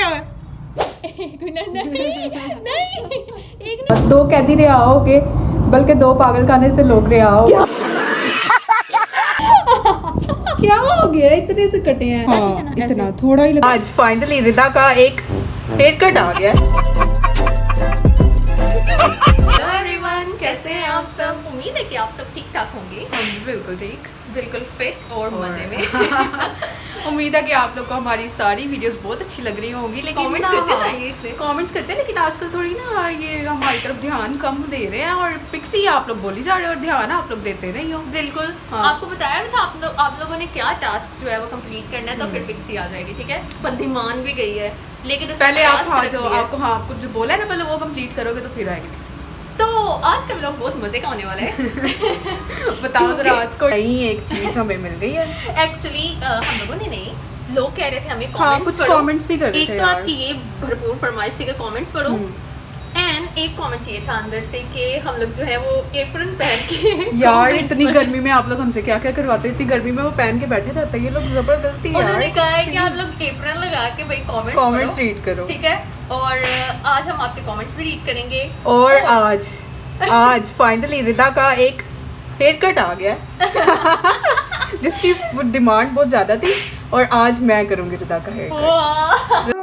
है? एक मिनट, नहीं एक मिनट। दो कैदी रिहा हो के, बल्कि दो पागल खाने से लोग रिहा हो। क्या हो गया? इतने से कटे हैं। हाँ, इतना थोड़ा ही लगा। आज फाइनली रिदा का एक हेयर कट आ गया। हेलो एवरीवन, कैसे हैं आप सब? उम्मीद है कि आप सब ठीक ठाक होंगे। हम बिल्कुल ठीक, बिल्कुल फिट और मजे में। उम्मीद है कि आप लोग को हमारी सारी वीडियोस बहुत अच्छी लग रही होंगी। लेकिन कमेंट्स करते हैं, लेकिन आजकल थोड़ी ना ये हमारी तरफ ध्यान कम दे रहे हैं और पिक्सी आप लोग बोली जा रहे हो और ध्यान आप लोग देते नहीं हो। बिल्कुल। हाँ। आपको बताया भी था आप लोगों ने क्या टास्क जो है वो कंप्लीट करना है, तो फिर पिक्सी आ जाएगी। ठीक है, बंदी मान भी गई है, लेकिन पहले आप आपको जो बोला है ना, पहले वो कंप्लीट करोगे तो फिर आएगी। तो आज का व्लॉग बहुत मजे का होने वाला है। बताओ जरा, आज को नई एक चीज हमें मिल गई है। एक्चुअली हम लोगों ने नहीं, लोग कह रहे थे हमें हाँ, कुछ कमेंट्स भी कर रहे थे। एक तो आपकी ये भरपूर फरमाइश थी कि कमेंट्स पढ़ो, एंड एक कमेंट ये था अंदर से कि हम लोग जो है वो एप्रन पहन के यार इतनी गर्मी में आप लोग हमसे क्या क्या करवाते हैं। इतनी गर्मी में वो पहन के बैठे रहते हैं ये लोग, जबरदस्ती यार। उन्होंने कहा है कि आप लोग एप्रन लगा के भाई कमेंट्स रीड करो। ठीक है, और आज हम आपके कमेंट्स भी रीड करेंगे। और आज फाइनली रिदा का एक हेयर कट आ गया जिसकी डिमांड बहुत ज्यादा थी, और आज मैं करूंगी रिदा का हेयर कट।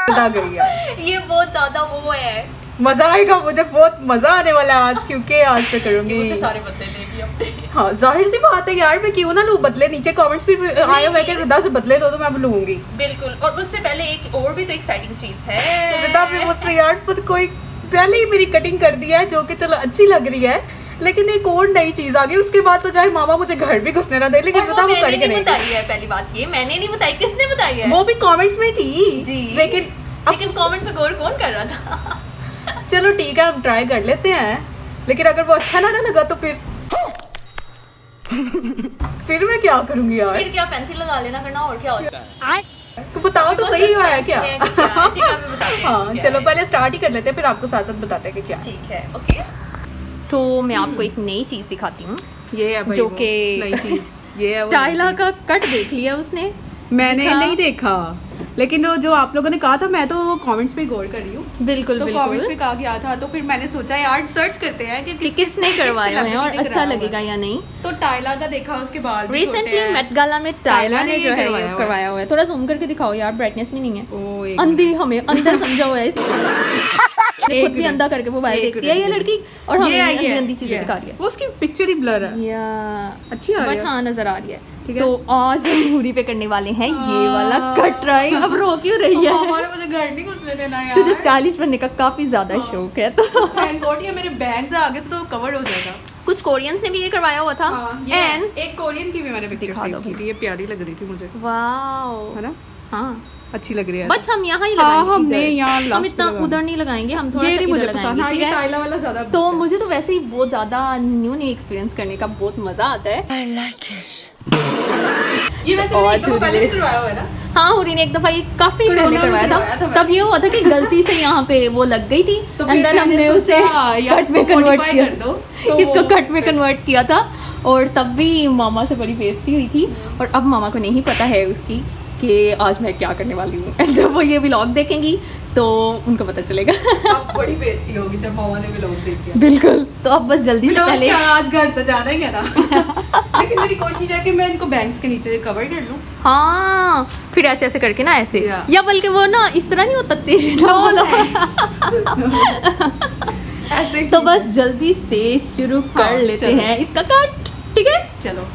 रिदा गई यार, ये बहुत ज्यादा वो है, मजा आएगा। मुझे बहुत मजा आने वाला है आज, क्योंकि आज मैं करूंगी। मुझे सारे बदले लेगी अपने। हाँ, जाहिर सी बात है यार, मैं क्यों ना लूं बदले। नीचे कमेंट्स भी आए हुए कि रिदा से बदले लो, तो मैं लूंगी बिल्कुल। और उससे पहले एक और भी तो एक्साइटिंग चीज है। रिदा भी मुझसे यार कोई पहले ही मेरी कटिंग कर दी है, जो कि चलो अच्छी लग रही है, लेकिन एक और नई चीज आ गई। उसके बाद तो चाहे मामा मुझे घर भी घुसने ना दे, लेकिन वो मैंने नहीं बताई है। पहली बात ये मैंने नहीं बताई, किसने बताई है? वो भी कमेंट्स में थी जी, लेकिन कमेंट पे गौर कौन कर रहा था? चलो ठीक है, हम ट्राई कर लेते हैं, लेकिन अगर वो अच्छा ना लगा तो फिर मैं क्या करूंगी यार? फिर क्या पेंसिल लगा लेना करना, और क्या होता है? तो बताओ तो सही हुआ है क्या? हाँ, चलो पहले स्टार्ट ही कर लेते हैं, फिर आपको साथ साथ बताते हैं कि क्या। ठीक है, ओके। तो मैं आपको एक नई चीज दिखाती हूँ, ये है भाई, जो कि नई चीज ये है। टाइला का कट देख लिया उसने? मैंने नहीं देखा, लेकिन वो जो आप लोगों ने कहा था, मैं तो वो कमेंट्स पे गौर कर रही हूँ। बिल्कुल, तो बिल्कुल। कमेंट्स पे कहा गया था, तो फिर मैंने सोचा यार सर्च करते हैं कि किसने करवाया है और अच्छा लगेगा या नहीं। तो टाइला का देखा, उसके बाद रिसेंटली मेट गाला में टाइला ने जो है करवाया हुआ है। थोड़ा जूम करके दिखाओ यार, ब्राइटनेस में नहीं है। अंधी, हमें अंधा समझा हुआ है। खुद भी अंधा करके मोबाइल देखती है ये लड़की, और हमें अंधी चीजें दिखा रही है। वो उसकी पिक्चर ही ब्लर है या अच्छी आ रही है, हाँ नजर आ रही है। तो आज हम मूरी पे करने वाले हैं ये वाला कट ट्राई। अब रो क्यों रही है? मुझे घर नहीं घुसने देना यार। तुझे स्टाइलिश बनने का काफी ज्यादा शौक है, तो थैंक गॉड ये मेरे बैंग्स आ गए तो कवर हो जाएगा। कुछ कोरियन से भी ये करवाया हुआ था, एंड एक कोरियन की भी मैंने पिक्चर सेव की थी, ये प्यारी लग रही थी मुझे। वाओ, है ना? हाँ अच्छी लग रही है। बट हम यहाँ ही लगाएंगे। हमने यहाँ हम इतना उधर नहीं लगाएंगे, हम थोड़ा सा इधर लगाएंगे। हाँ, ये टाइला वाला ज्यादा। तो मुझे तो वैसे ही बहुत ज्यादा न्यू एक्सपीरियंस करने का बहुत मजा आता है। I like it। ये वैसे मैंने एक दफा पहले भी करवाया हुआ है ना? हाँ, हुरी ने एक दफा ये काफी पहले करवाया था। तब ये हुआ था कि गलती से यहाँ पे वो लग गई थी, अंदर हमने उसे कट में कन्वर्ट किया, इसको कट में कन्वर्ट किया था, और तब भी मामा से बड़ी बेइज्जती हुई थी। और अब मामा को नहीं पता है उसकी कि आज मैं क्या करने वाली हूँ। जब वो ये व्लॉग देखेंगी तो उनको पता चलेगा। अब बड़ी बेइज्जती होगी जब मामा ने व्लॉग देखा। बिल्कुल, तो अब बस जल्दी से पहले आज घर तो जाना ही है ना। लेकिन मेरी कोशिश है कि मैं इनको बैंग्स के नीचे कवर कर लूं। हाँ, फिर ऐसे ऐसे करके ना, ऐसे या बल्कि वो ना इस तरह नहीं होता तेरे ऐसे। तो बस जल्दी से शुरू कर लेते हैं इसका कट। ठीक है, चलो।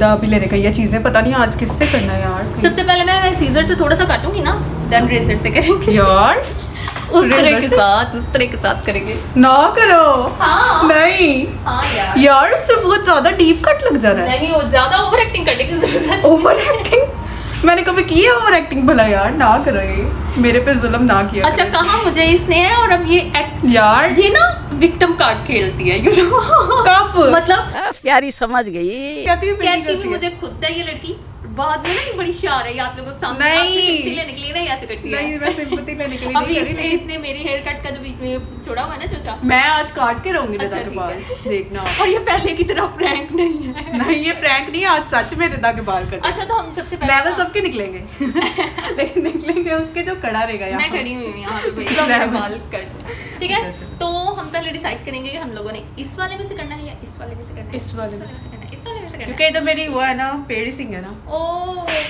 अभी लेने का ये चीजें पता नहीं आज किससे करना है यार। सबसे पहले मैं सीजर से थोड़ा सा काटूंगी ना, देन रेजर से करेंगे यार। उस तरह के साथ करेंगे ना करो। हाँ नहीं, हाँ यार उससे बहुत ज्यादा डीप कट लग जा रहा है। नहीं, वो ज्यादा ओवर एक्टिंग करने की जरूरत। ओवर एक्टिंग मैंने कभी की है? ओवर एक्टिंग भला यार ना करो, ये मेरे पे जुल्म ना किया। अच्छा, कहाँ मुझे इसने है, और अब ये यार ये ना विक्टिम कार्ड खेलती है, यू नो। कब? मतलब प्यारी समझ गई। कहती भी मुझे खुद है ये लड़की बाद में ना ये बड़ी शार है, ये आप लोगों के सामने नहीं। सिंपथी लेने के लिए ना ऐसे करती है। नहीं मैं सिंपैथी लेने के लिए अभी नहीं करी। इसने मेरी हेयर कट का जो बीच में छोड़ा हुआ है ना चोचा, मैं आज काट के रहूंगी रिदा अच्छा, के ठीक बाल, है। देखना। और ये पहले की तरह प्रैंक नहीं है। नहीं ये प्रैंक नहीं है, आज सच में रिदा के बाल कट। अच्छा तो हम सबसे पहले लेवल सबके निकलेंगे लेकिन निकलेंगे उसके जो कड़ा रहेगा यहाँ। मैं खड़ी हुई हूँ यहाँ पे भाई, मेरा बाल कट। ठीक है, अच्छा, तो हम पहले डिसाइड करेंगे कि हम लोगों ने इस वाले में से करना है या इस वाले में से करना है। इस वाले में से करना है, इस वाले में से करना क्योंकि है। इधर मेरी वो है ना पेड़ी सिंह है ना। Oh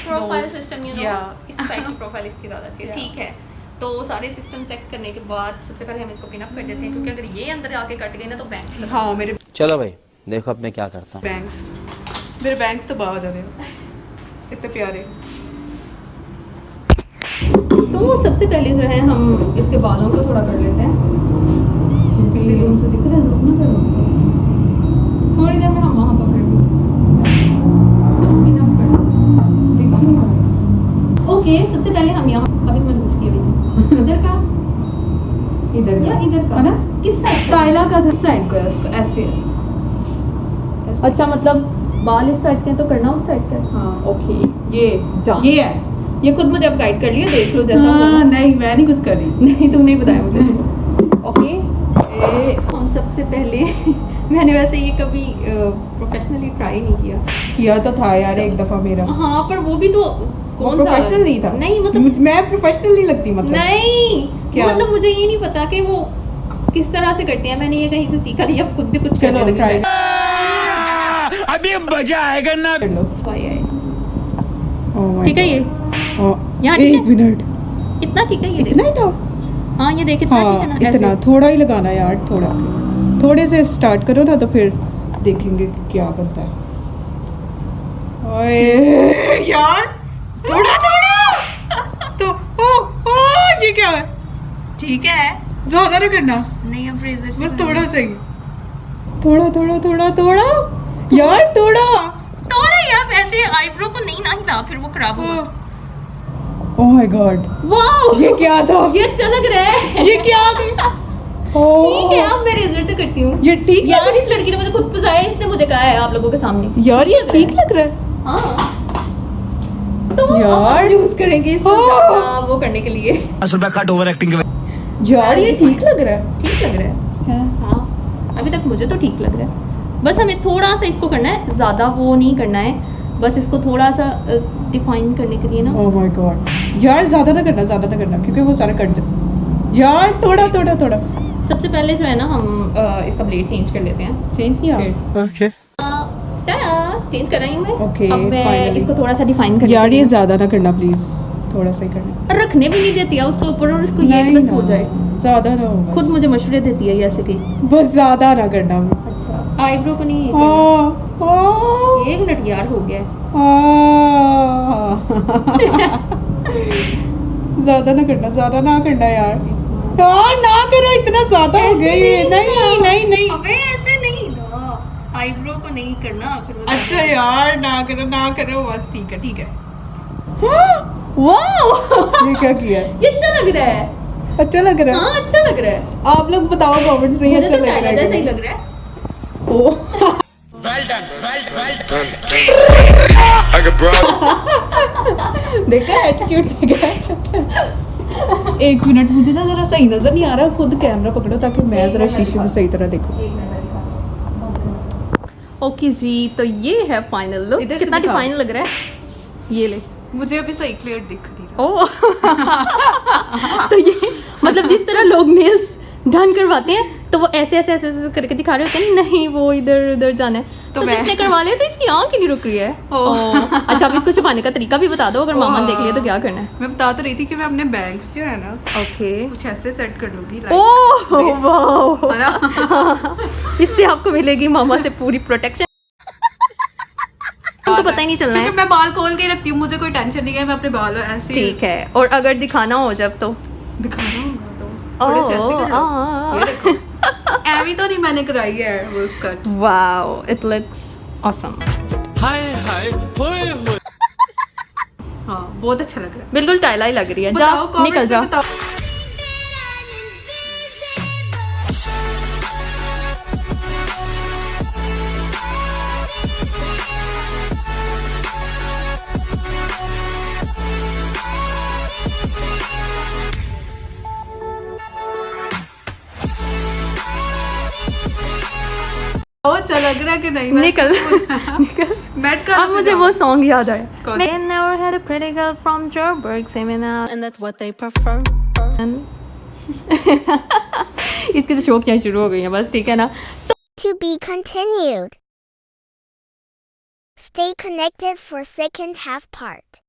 profile Nose, system you know, yeah. इस साइड की प्रोफाइल इसकी ज़्यादा अच्छी है। Yeah. ठीक है, तो सारे सिस्टम चेक करने के बाद सबसे पहले हम इसको पिन अप कर देते हैं, क्योंकि अगर ये अंदर आके कट गई ना तो बैंक। हाँ मेरे चलो भाई देखो अब मैं क्या करता हूँ। बैंक्स, मेरे बैंक्स तो बाहर जा रहे हैं इतने प्यारे। तो सबसे पहले जो है हम इसके बालों को थोड़ा कर लेते हैं, क्योंकि उनसे दिख रहा है तो ना करो। थोड़ी देर में हम वहाँ पर कर दें। ओके, सबसे पहले हम यहाँ अभी मैंने कुछ किया भी इधर का इधर या इधर का है ना, किस साइड का? ताइला का था साइड को है, उसको ऐसे है। अच्छा मतलब बाल इस साइड के हैं तो करना उस साइड का है। हाँ ओके, ये है। ये खुद मुझे अब गाइड कर लिया, देख लो जैसा हाँ, होगा। नहीं मैं नहीं कुछ कर रही। नहीं तुमने बताया मुझे। ओके, हम सबसे पहले मैंने वैसे ये कभी प्रोफेशनली ट्राई नहीं किया। किया तो था यार एक दफा मेरा। हाँ पर वो भी तो वो कौन सा प्रोफेशनल नहीं था। नहीं मतलब मैं प्रोफेशनल नहीं लगती मतलब। नहीं क्या? मतलब मुझे ये नहीं पता कि वो किस तरह से करते हैं, मैंने ये कहीं से सीखा नहीं, अब खुद भी कुछ चलो करने ट्राई लगी। अभी मजा आएगा ना। कर लो। Oh my ठीक है, ये God। यहाँ ठीक एक है? मिनट, इतना ठीक है, ये इतना ही था। देख। हाँ ये देख, इतना ठीक है हाँ ना, इतना ऐसे। थोड़ा ही लगाना यार, थोड़े से स्टार्ट करो ना तो फिर देखेंगे कि क्या बनता है। ओए यार थोड़ा तो ये क्या है? ठीक है, ज्यादा ना करना, नहीं अब रेजर से बस थोड़ा सा ही, थोड़ा यार थोड़ा यार, वैसे आईब्रो को नहीं ना हिला, फिर वो खराब होगा। ओह माय गॉड, वाओ ये क्या था? ये अच्छा लग रहा है। ये क्या? ठीक है, अब मैं रेजर से करती हूँ। ये ठीक यार इस लड़की ने मुझे खुद फंसाया, इसने मुझे कहा है आप लोगों के सामने। यार ये ठीक लग रहा है। हाँ तो यार यूज करेंगे इसको ज्यादा वो करने के लिए। 10 रुपया कट ओवर एक्टिंग के। यार ये ठीक लग रहा है। ठीक लग रहा है। हाँ। हाँ अभी तक मुझे तो ठीक लग रहा है, बस हमें थोड़ा सा इसको करना है, ज़्यादा वो नहीं करना है, बस इसको थोड़ा सा डिफाइन करने के लिए ना। ओह माय गॉड, यार ज्यादा ना करना क्योंकि वो सारा कट जाए। यार थोड़ा सबसे पहले जो है ना हम इसका ब्लेड चेंज कर लेते हैं। चेंज किया। ओके चेंज कर रही हूँ मैं। Okay, अब मैं finally. इसको थोड़ा सा डिफाइन कर यार ये ज्यादा ना करना प्लीज, थोड़ा सा ही करना। रखने भी नहीं देती है उसके ऊपर, और इसको ये नहीं बस ना, हो जाए। ज्यादा ना होगा। खुद मुझे मशवरे देती है ये ऐसे की। बस ज्यादा ना करना। अच्छा आईब्रो को नहीं करना। हाँ, 1 मिनट यार हो गया है। ज्यादा ना करना यार ना करो, इतना ज्यादा हो गया ये। नहीं अबे ऐसे नहीं ना, आईब्रो को नहीं करना फिर वो अच्छा यार ना करो बस, ठीक है। वाओ ये क्या किया? ये अच्छा लग रहा है। अच्छा लग रहा है? हाँ अच्छा लग रहा है, आप लोग बताओ कमेंट्स में, मुझे अच्छा तो लग रहा टाइला जैसा ही है? लग रहा है। ओ I got bro. देखा एटीट्यूड देखा। एक मिनट, मुझे ना जरा सही नजर नहीं आ रहा, खुद कैमरा पकड़ो ताकि मैं जरा शीशे में सही तरह देखूं। ओके जी, तो ये है फाइनल लुक। इधर से कितना दिखाओ। डिफाइन लग रहा है ये ले। मुझे अभी सही क्लियर दिख रही है। ओ तो ये मतलब जिस तरह लोग नेल्स डन करवाते हैं तो वो ऐसे करके दिखा रहे होते हैं, नहीं वो इधर उधर जाना है, तो मैं- जिसने करवा लिया तो इसकी आँख क्यों नहीं रुक रही है। ओह। अच्छा अब इसको छुपाने का तरीका भी बता दो, अगर मामा ने देख लिया तो क्या करना है। मैं बता तो रही थी कि मैं अपने बैंग्स जो है ना ओके कुछ ऐसे सेट कर लूंगी ओह वाह, है ना। इससे आपको मिलेगी मामा से पूरी प्रोटेक्शन, तुमको पता ही नहीं चलना क्योंकि है। मैं बाल खोल के रखती हूँ, मुझे कोई टेंशन नहीं है, मैं अपने बाल ऐसे ही ठीक है, और अगर दिखाना हो जब तो दिखाना होगा तो थोड़े से ऐसे कर लो। ये देखो एवी तो नहीं मैंने कराई है वो cut. Wow it looks awesome. हाय होए होए। हाँ बहुत अच्छा लग रहा है। बिल्कुल टाइला ही लग रही है। जा बताओ निकल कमेंट्स जा। में बताओ। ओ अच्छा लग रहा है कि नहीं? निकल बैठ कर अब मुझे वो सॉन्ग याद आया कौन? They never had a pretty girl from Joburg seminar and that's what they prefer. इसकी तो शौक यहाँ शुरू हो गई है बस, ठीक है ना। To be continued. Stay connected for second half part.